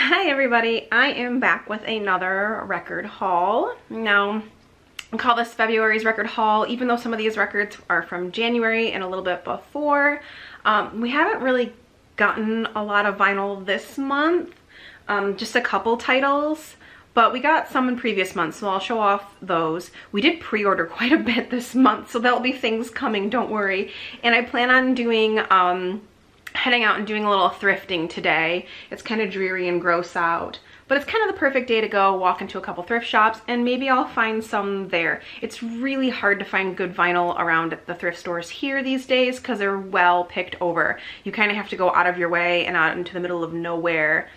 Hi everybody, I am back with another record haul. Now, I call this February's record haul, even though some of these records are from January and a little bit before. We haven't really gotten a lot of vinyl this month, just a couple titles, but we got some in previous months, so I'll show off those. We did pre-order quite a bit this month, so there'll be things coming, don't worry. And I plan on doing heading out and doing a little thrifting today. It's kind of dreary and gross out, but it's kind of the perfect day to go walk into a couple thrift shops and maybe I'll find some there. It's really hard to find good vinyl around at the thrift stores here these days because they're well picked over. You kind of have to go out of your way and out into the middle of nowhere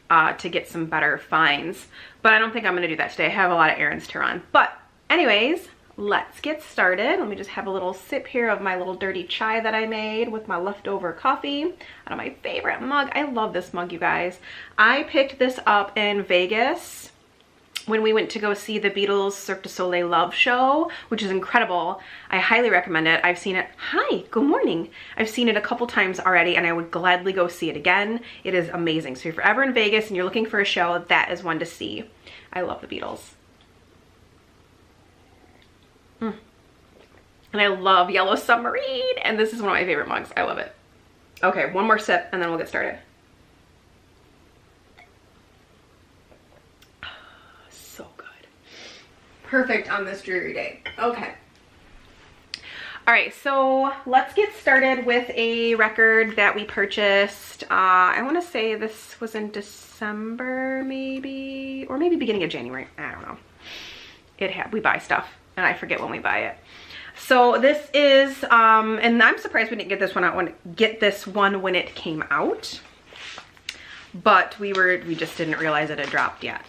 to get some better finds. But I don't think I'm going to do that today. I have a lot of errands to run. But anyways, let's get started. Let me just have a little sip here of my little dirty chai that I made with my leftover coffee out of my favorite mug. I love this mug, you guys. I picked this up in Vegas when we went to go see the Beatles Cirque du Soleil Love Show, which is incredible. I highly recommend it. I've seen it. Hi, good morning. I've seen it a couple times already and I would gladly go see it again. It is amazing. So if you're ever in Vegas and you're looking for a show, that is one to see. I love the Beatles. And I love Yellow Submarine, and this is one of my favorite mugs. I love it. Okay, one more sip and then we'll get started. So good. Perfect on this dreary day. Okay. All right, so let's get started with a record that we purchased. I want to say this was in December maybe, or maybe beginning of January. I don't know. We buy stuff and I forget when we buy it. So this is, and I'm surprised we didn't get this one when it came out, but we just didn't realize it had dropped yet.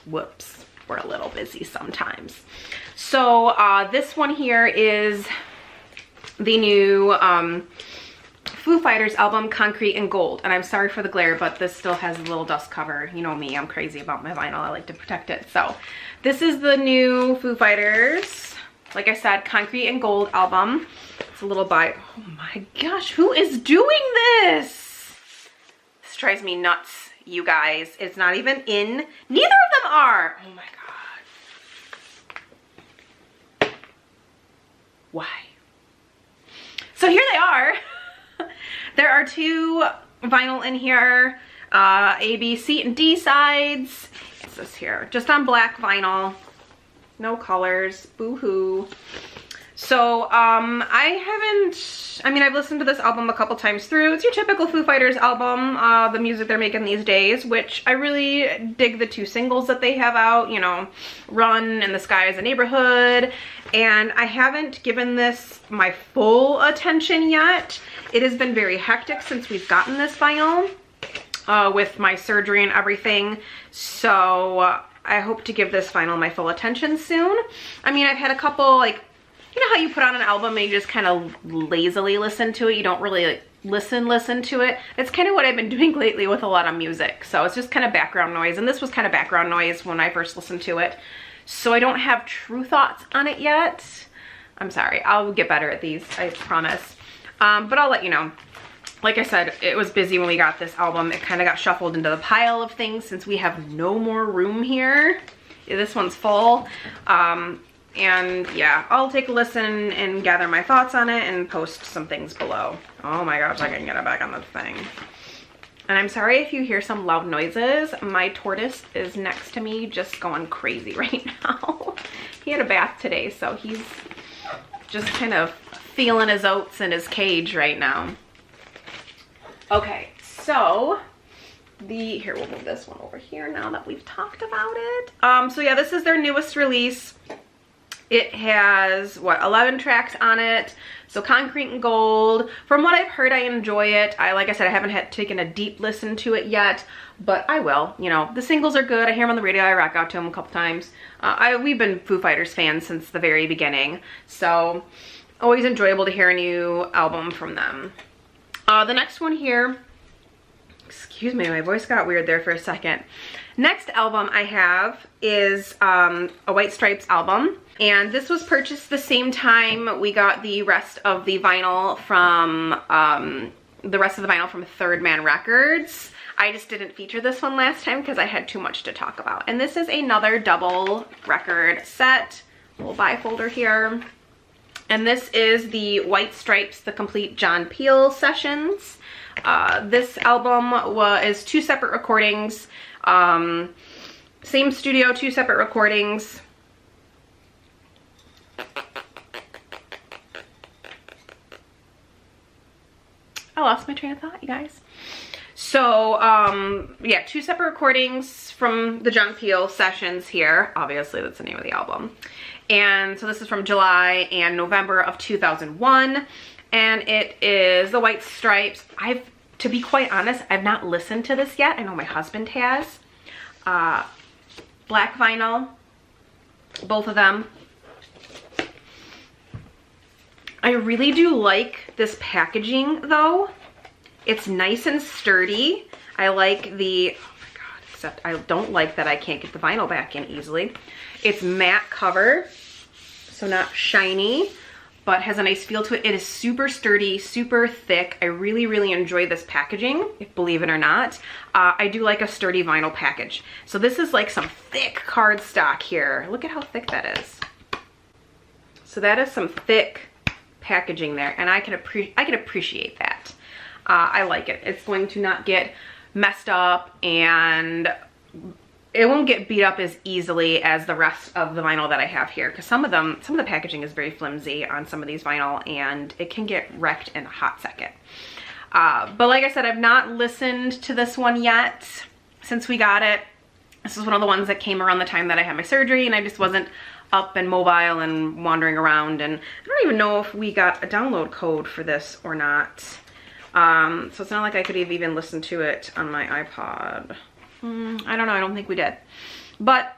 Whoops, we're a little busy sometimes. So this one here is the new Foo Fighters album, Concrete and Gold. And I'm sorry for the glare, but this still has a little dust cover. You know me, I'm crazy about my vinyl. I like to protect it. So this is the new Foo Fighters, like I said, Concrete and Gold album. It's a little bite. Oh my gosh, who is doing this? This drives me nuts, you guys. It's not even in. Neither of them are. Oh my God. Why? So here they are. There are two vinyl in here, A, B, C, and D sides. What's this here? Just on black vinyl. No colors, boo-hoo. So I've listened to this album a couple times through. It's your typical Foo Fighters album, the music they're making these days, which I really dig the two singles that they have out, you know, Run and The Sky is a Neighborhood. And I haven't given this my full attention yet. It has been very hectic since we've gotten this vinyl with my surgery and everything. So I hope to give this vinyl my full attention soon. I mean, I've had a couple, like, you know how you put on an album and you just kind of lazily listen to it? You don't really like listen to it. That's kind of what I've been doing lately with a lot of music. So it's just kind of background noise. And this was kind of background noise when I first listened to it. So I don't have true thoughts on it yet. I'm sorry. I'll get better at these, I promise. But I'll let you know. Like I said, it was busy when we got this album. It kind of got shuffled into the pile of things since we have no more room here. This one's full. And yeah, I'll take a listen and gather my thoughts on it and post some things below. Oh my gosh, I can get it back on the thing. And I'm sorry if you hear some loud noises. My tortoise is next to me just going crazy right now. He had a bath today, so he's just kind of feeling his oats in his cage right now. Okay, so here, we'll move this one over here now that we've talked about it. So yeah, this is their newest release. It has, what, 11 tracks on it. So Concrete and Gold. From what I've heard, I enjoy it. Like I said, I haven't taken a deep listen to it yet, but I will. You know, the singles are good. I hear them on the radio. I rock out to them a couple times. We've been Foo Fighters fans since the very beginning. So always enjoyable to hear a new album from them. The next one here, excuse me, my voice got weird there for a second. Next album I have is a White Stripes album. And this was purchased the same time we got the rest of the vinyl from Third Man Records. I just didn't feature this one last time because I had too much to talk about. And this is another double record set, little bifolder here. And this is the White Stripes, the complete John Peel sessions. This album is 2 separate recordings. Same studio, 2 separate recordings. I lost my train of thought, you guys. So, yeah, 2 separate recordings from the John Peel sessions here. Obviously, that's the name of the album. And so this is from July and November of 2001. And it is the White Stripes. To be quite honest, I've not listened to this yet. I know my husband has. Black vinyl, both of them. I really do like this packaging though. It's nice and sturdy. I like the, oh my God, except I don't like that I can't get the vinyl back in easily. It's matte cover, so not shiny, but has a nice feel to it. It is super sturdy, super thick. I really, really enjoy this packaging, believe it or not. I do like a sturdy vinyl package. So this is like some thick cardstock here. Look at how thick that is. So that is some thick packaging there, and I can appreciate that. I like it. It's going to not get messed up, and it won't get beat up as easily as the rest of the vinyl that I have here, because some of the packaging is very flimsy on some of these vinyl, and it can get wrecked in a hot second. But like I said, I've not listened to this one yet since we got it. This is one of the ones that came around the time that I had my surgery, and I just wasn't up and mobile and wandering around, and I don't even know if we got a download code for this or not. So it's not like I could have even listened to it on my iPod. I don't know, I don't think we did. But,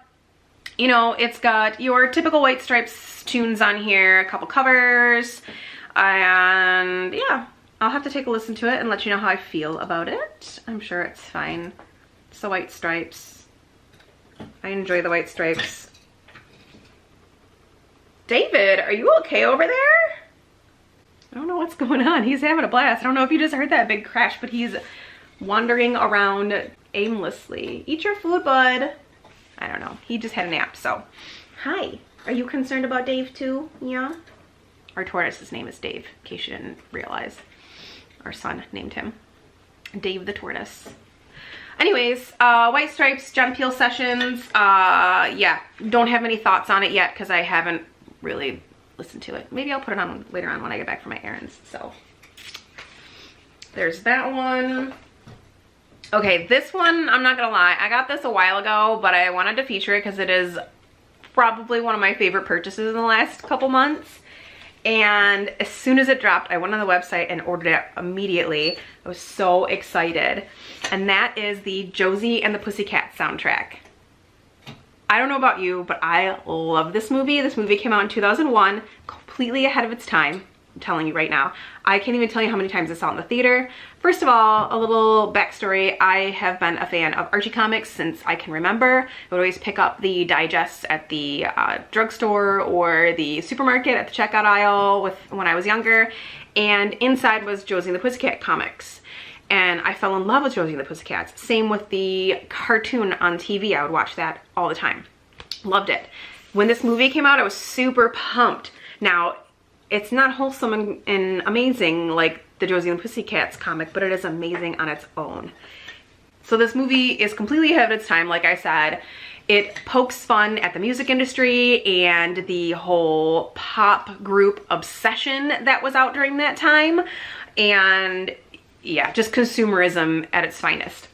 you know, it's got your typical White Stripes tunes on here, a couple covers, and yeah, I'll have to take a listen to it and let you know how I feel about it. I'm sure it's fine. It's the White Stripes. I enjoy the White Stripes. David, are you okay over there? I don't know what's going on. He's having a blast. I don't know if you just heard that big crash, but he's wandering around aimlessly. Eat your food, bud. I don't know. He just had a nap, so. Hi. Are you concerned about Dave too? Yeah? Our tortoise's name is Dave, in case you didn't realize. Our son named him Dave the tortoise. Anyways, White Stripes, John Peel sessions. Yeah, don't have many thoughts on it yet because I haven't really listened to it. Maybe I'll put it on later on when I get back from my errands. So there's that one. Okay, this one, I'm not gonna lie, I got this a while ago, but I wanted to feature it because it is probably one of my favorite purchases in the last couple months. And as soon as it dropped, I went on the website and ordered it immediately. I was so excited. And that is the Josie and the Pussycats soundtrack. I don't know about you, but I love this movie. This movie came out in 2001, completely ahead of its time. I'm telling you right now. I can't even tell you how many times I saw it in the theater. First of all, a little backstory. I have been a fan of Archie comics since I can remember. I would always pick up the digests at the drugstore or the supermarket at the checkout aisle when I was younger. And inside was Josie and the Pussycat comics. And I fell in love with Josie and the Pussycats. Same with the cartoon on TV. I would watch that all the time. Loved it. When this movie came out, I was super pumped. Now, it's not wholesome and amazing like the Josie and the Pussycats comic, but it is amazing on its own. So this movie is completely ahead of its time, like I said. It pokes fun at the music industry and the whole pop group obsession that was out during that time. And yeah, just consumerism at its finest.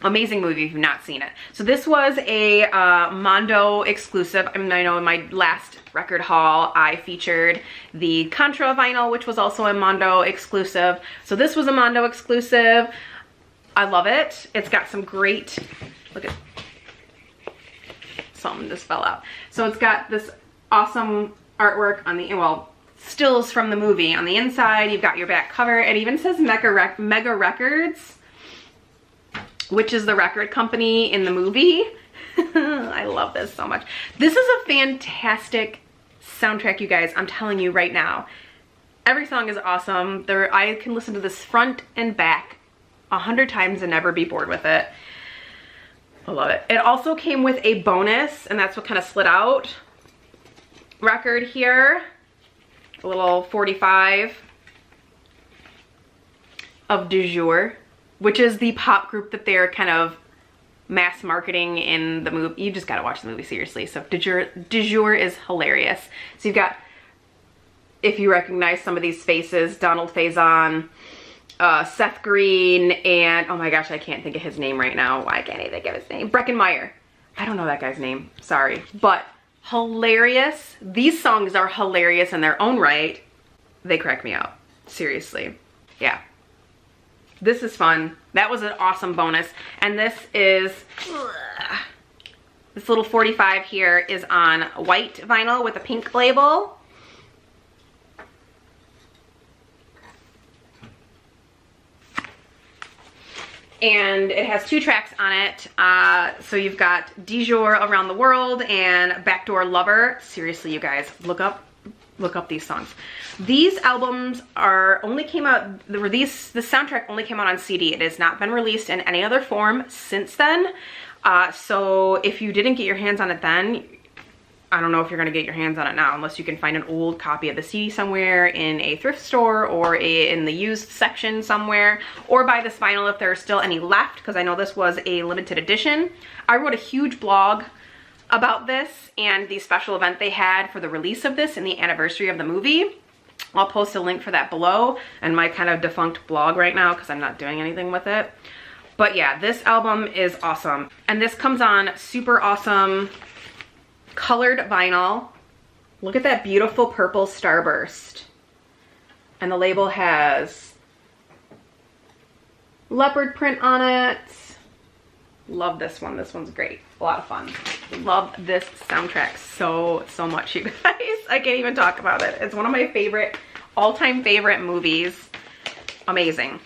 Amazing movie if you've not seen it. So this was a Mondo exclusive. I mean, I know in my last record haul, I featured the Contra vinyl, which was also a Mondo exclusive. So this was a Mondo exclusive. I love it. It's got some great, look at, something just fell out. So it's got this awesome artwork on the, well, stills from the movie. On the inside, you've got your back cover. It even says Mega Records, which is the record company in the movie. I love this so much. This is a fantastic soundtrack, you guys. I'm telling you right now. Every song is awesome. I can listen to this front and back 100 times and never be bored with it. I love it. It also came with a bonus, and that's what kind of slid out, record here. A little 45 of Du Jour, which is the pop group that they're kind of mass marketing in the movie. You just gotta watch the movie, seriously. So Du Jour is hilarious. So you've got, if you recognize some of these faces, Donald Faison, Seth Green, and oh my gosh, I can't think of his name right now. Why can't I think of his name? Breckenmeyer. I don't know that guy's name, sorry. But hilarious. These songs are hilarious in their own right. They crack me up, seriously. Yeah. This is fun. That was an awesome bonus. And this is, this little 45 here is on white vinyl with a pink label. And it has 2 tracks on it. So you've got Du Jour Around the World and Backdoor Lover. Seriously, you guys, look up these songs. These albums only came out, the soundtrack only came out on CD. It has not been released in any other form since then. So if you didn't get your hands on it then, I don't know if you're gonna get your hands on it now, unless you can find an old copy of the CD somewhere in a thrift store or in the used section somewhere, or buy this vinyl if there are still any left, because I know this was a limited edition. I wrote a huge blog about this and the special event they had for the release of this and the anniversary of the movie. I'll post a link for that below, and my kind of defunct blog right now because I'm not doing anything with it. But yeah, this album is awesome. And this comes on super awesome colored vinyl. Look at that beautiful purple starburst. And the label has leopard print on it. Love this one. This one's great. A lot of fun. Love this soundtrack so much, you guys. I can't even talk about it. It's one of my favorite, all-time favorite movies. Amazing.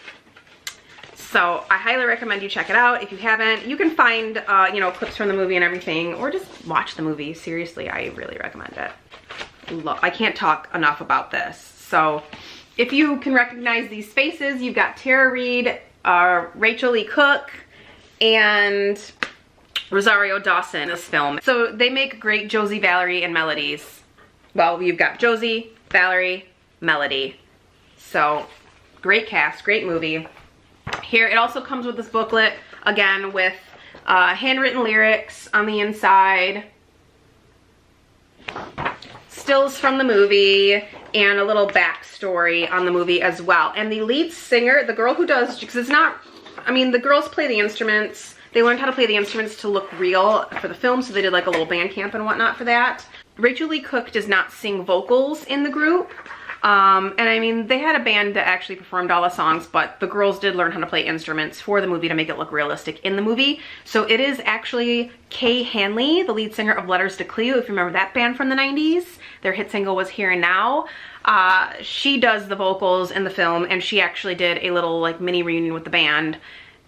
So I highly recommend you check it out. If you haven't, you can find, you know, clips from the movie and everything, or just watch the movie. Seriously, I really recommend it. I can't talk enough about this. So if you can recognize these faces, you've got Tara Reid, Rachel Lee Cook, and Rosario Dawson in this film. So they make great Josie, Valerie, and Melodies. Well, you've got Josie, Valerie, Melody. So great cast, great movie. Here, it also comes with this booklet, again, with handwritten lyrics on the inside, stills from the movie, and a little backstory on the movie as well. And the lead singer, the girl who does, because it's not, I mean, the girls play the instruments. They learned how to play the instruments to look real for the film, so they did like a little band camp and whatnot for that. Rachel Lee Cook does not sing vocals in the group. And I mean, they had a band that actually performed all the songs, but the girls did learn how to play instruments for the movie to make it look realistic in the movie. So it is actually Kay Hanley, the lead singer of Letters to Cleo, if you remember that band from the 90s. Their hit single was Here and Now. She does the vocals in the film, and she actually did a little like mini reunion with the band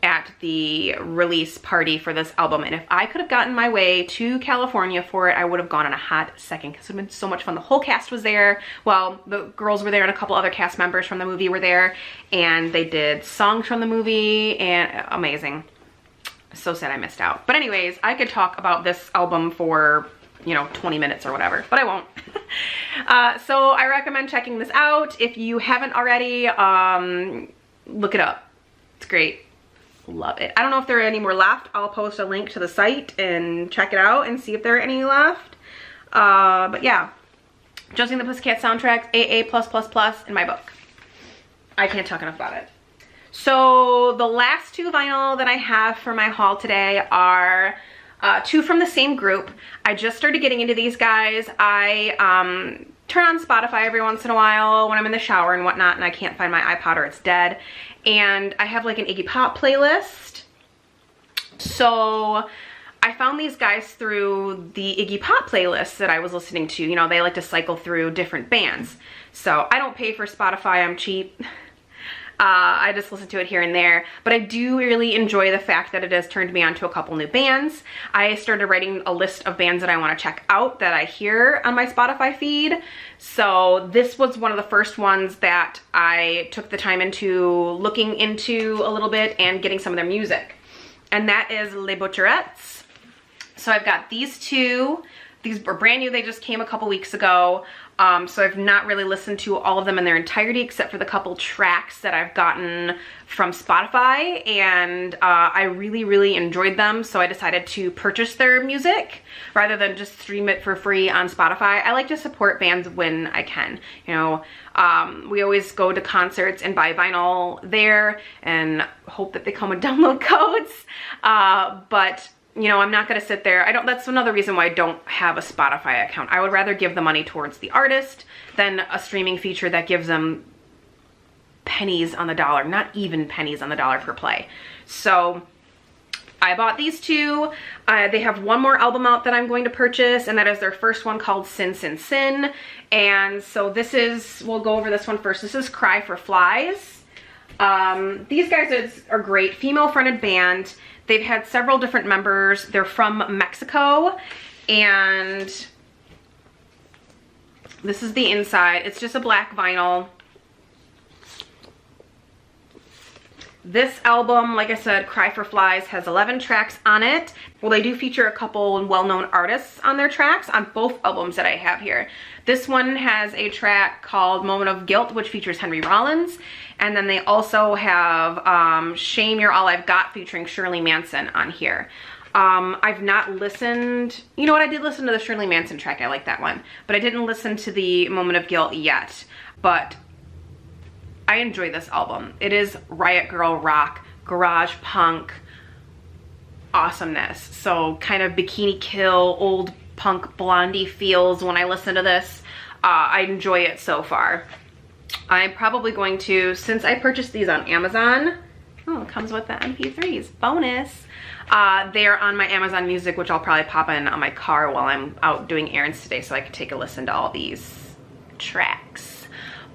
at the release party for this album. And if I could have gotten my way to California for it, I would have gone in a hot second, because it would have been so much fun. The whole cast was there. Well, the girls were there, and a couple other cast members from the movie were there, and they did songs from the movie, and amazing. So sad I missed out. But anyways, I could talk about this album for, you know, 20 minutes or whatever, but I won't. So I recommend checking this out. If you haven't already, look it up. It's great. Love it. I don't know if there are any more left. I'll post a link to the site and check it out and see if there are any left. But yeah, Josie and the Pussycats soundtracks, AA+++ in my book. I can't talk enough about it. So the last 2 vinyl that I have for my haul today are 2 from the same group. I just started getting into these guys. I turn on Spotify every once in a while when I'm in the shower and whatnot, and I can't find my iPod or it's dead. And I have like an Iggy Pop playlist. So I found these guys through the Iggy Pop playlist that I was listening to. You know, they like to cycle through different bands. So I don't pay for Spotify, I'm cheap. I just listen to it here and there, but I do really enjoy the fact that it has turned me on to a couple new bands. I started writing a list of bands that I want to check out that I hear on my Spotify feed. So this was one of the first ones that I took the time into looking into a little bit and getting some of their music. And that is Les Boucherettes. So I've got these two. These were brand new. They just came a couple weeks ago. So I've not really listened to all of them in their entirety except for the couple tracks that I've gotten from Spotify, and I really enjoyed them, so I decided to purchase their music rather than just stream it for free on Spotify. I like to support bands when I can. You know, we always go to concerts and buy vinyl there and hope that they come with download codes, but you know, I'm not gonna sit there. That's another reason why I don't have a Spotify account. I would rather give the money towards the artist than a streaming feature that gives them pennies on the dollar, not even pennies on the dollar per play. So I bought these two. They have one more album out that I'm going to purchase, and that is their first one called Sin Sin Sin. And so this is, we'll go over this one first. This is Cry for Flies. These guys are great, female fronted band. They've had several different members. They're from Mexico, and this is the inside. It's just a black vinyl. This album, like I said, Cry for Flies, has 11 tracks on it. Well, they do feature a couple well-known artists on their tracks on both albums that I have here. This one has a track called Moment of Guilt, which features Henry Rollins. And then they also have Shame You're All I've Got featuring Shirley Manson on here. I've not listened, you know what, I did listen to the Shirley Manson track, I like that one. But I didn't listen to the Moment of Guilt yet. But I enjoy this album. It is Riot Girl rock, garage punk awesomeness. So kind of Bikini Kill, old punk Blondie feels when I listen to this. I enjoy it so far. I'm probably going to, since I purchased these on Amazon, oh, it comes with the MP3s, bonus. They're on my Amazon Music, which I'll probably pop in on my car while I'm out doing errands today so I can take a listen to all these tracks.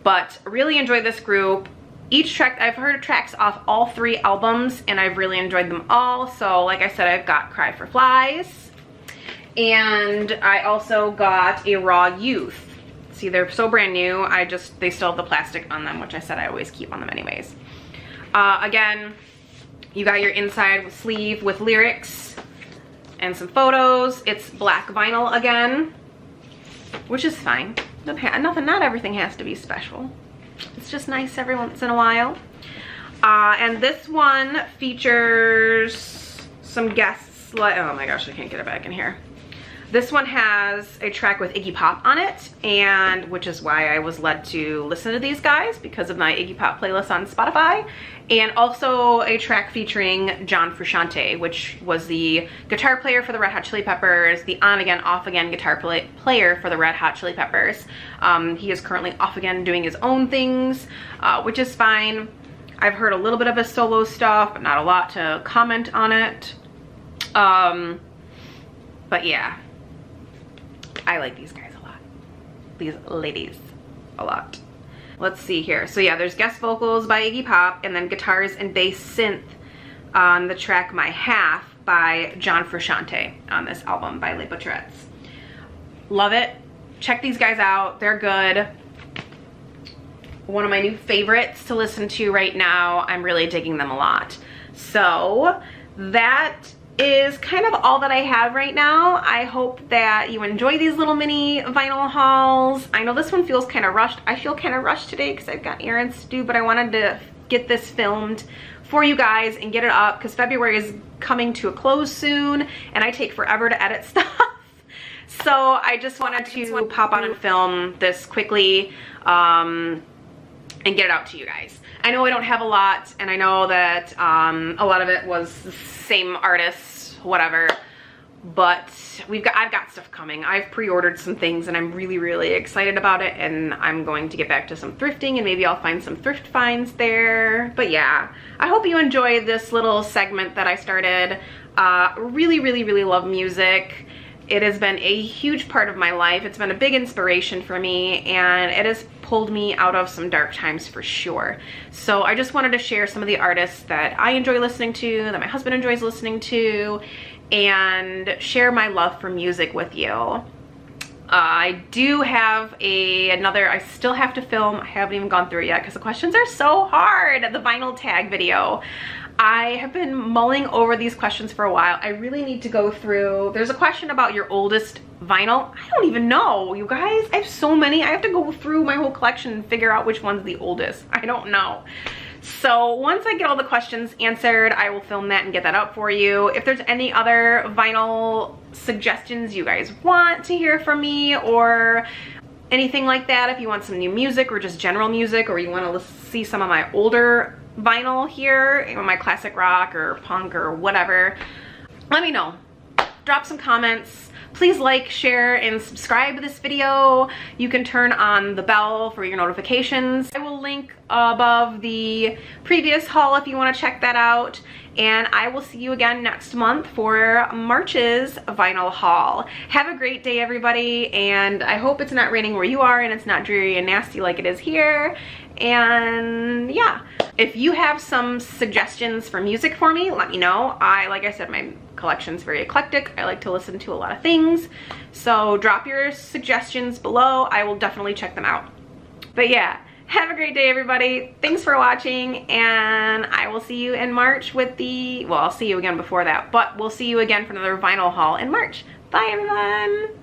But really enjoyed this group. Each track, I've heard tracks off all 3 albums and I've really enjoyed them all. So like I said, I've got Cry for Flies, and I also got a Raw Youth. See, they're so brand new. They still have the plastic on them, which I said I always keep on them anyways. Again, you got your inside sleeve with lyrics and some photos. It's black vinyl again, which is fine. Not everything has to be special. It's just nice every once in a while. And this one features some guests, like, oh my gosh, I can't get it back in here. This one has a track with Iggy Pop on it, and which is why I was led to listen to these guys, because of my Iggy Pop playlist on Spotify. And also a track featuring John Frusciante, which was the guitar player for the Red Hot Chili Peppers, the on-again, off-again guitar player for the Red Hot Chili Peppers. He is currently off again doing his own things, which is fine. I've heard a little bit of his solo stuff, but not a lot to comment on it. But yeah, I like these guys a lot. These ladies a lot. Let's see here. So yeah, there's guest vocals by Iggy Pop, and then guitars and bass synth on the track My Half by John Frusciante on this album by Les Boucherettes. Love it. Check these guys out. They're good. One of my new favorites to listen to right now. I'm really digging them a lot. So that is kind of all that I have right now. I hope that you enjoy these little mini vinyl hauls. I know this one feels kind of rushed. I feel kind of rushed today because I've got errands to do, but I wanted to get this filmed for you guys and get it up because February is coming to a close soon and I take forever to edit stuff. So I just wanted to pop on and film this quickly and get it out to you guys. I know I don't have a lot, and I know that a lot of it was the same artists, whatever, but I've got stuff coming. I've pre-ordered some things and I'm really excited about it, and I'm going to get back to some thrifting and maybe I'll find some thrift finds there. But yeah, I hope you enjoy this little segment that I started. Really love music. It has been a huge part of my life. It's been a big inspiration for me, and it has pulled me out of some dark times for sure. So I just wanted to share some of the artists that I enjoy listening to, that my husband enjoys listening to, and share my love for music with you. I do have I still have to film. I haven't even gone through it yet because the questions are so hard. The vinyl tag video. I have been mulling over these questions for a while. I really need to go through. There's a question about your oldest vinyl. I don't even know, you guys. I have so many. I have to go through my whole collection and figure out which one's the oldest. I don't know. So once I get all the questions answered, I will film that and get that up for you. If there's any other vinyl suggestions you guys want to hear from me or anything like that, if you want some new music or just general music, or you want to see some of my older vinyl here, my classic rock or punk or whatever, let me know. Drop some comments. Please like, share, and subscribe to this video. You can turn on the bell for your notifications. I will link above the previous haul if you want to check that out. And I will see you again next month for March's vinyl haul. Have a great day, everybody, and I hope it's not raining where you are and it's not dreary and nasty like it is here. And yeah, if you have some suggestions for music for me, let me know. Like I said, my collection's very eclectic. I like to listen to a lot of things. So drop your suggestions below. I will definitely check them out. But yeah, have a great day, everybody. Thanks for watching, and I will see you in March with well, I'll see you again before that, but we'll see you again for another vinyl haul in March. Bye, everyone.